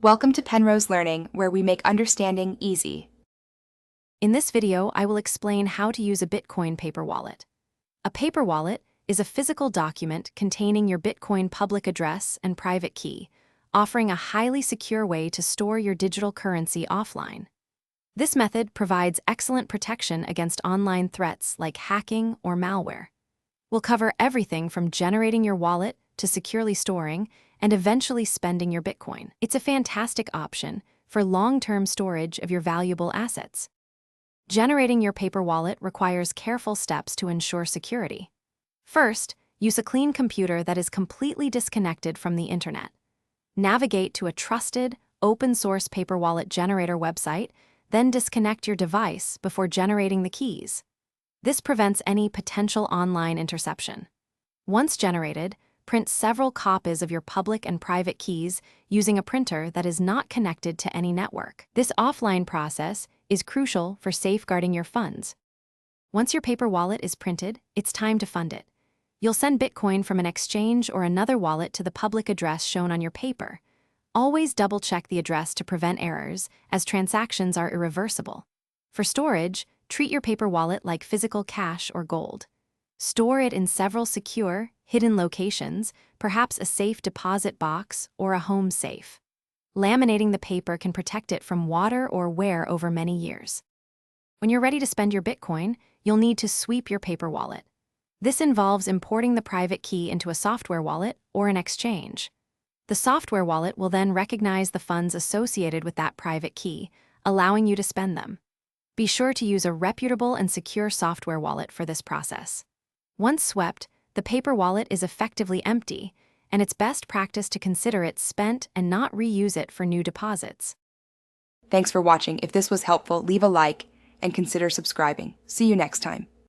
Welcome to Penrose Learning, where we make understanding easy. In this video, I will explain how to use a Bitcoin paper wallet. A paper wallet is a physical document containing your Bitcoin public address and private key, offering a highly secure way to store your digital currency offline. This method provides excellent protection against online threats like hacking or malware. We'll cover everything from generating your wallet to securely storing and eventually spending your Bitcoin. It's a fantastic option for long-term storage of your valuable assets. Generating your paper wallet requires careful steps to ensure security. First, use a clean computer that is completely disconnected from the internet. Navigate to a trusted, open-source paper wallet generator website, then disconnect your device before generating the keys. This prevents any potential online interception. Once generated, print several copies of your public and private keys using a printer that is not connected to any network. This offline process is crucial for safeguarding your funds. Once your paper wallet is printed, it's time to fund it. You'll send Bitcoin from an exchange or another wallet to the public address shown on your paper. Always double-check the address to prevent errors, as transactions are irreversible. For storage, treat your paper wallet like physical cash or gold. Store it in several secure, hidden locations, perhaps a safe deposit box or a home safe. Laminating the paper can protect it from water or wear over many years. When you're ready to spend your Bitcoin, you'll need to sweep your paper wallet. This involves importing the private key into a software wallet or an exchange. The software wallet will then recognize the funds associated with that private key, allowing you to spend them. Be sure to use a reputable and secure software wallet for this process. Once swept, the paper wallet is effectively empty, and it's best practice to consider it spent and not reuse it for new deposits. Thanks for watching. If this was helpful, leave a like and consider subscribing. See you next time.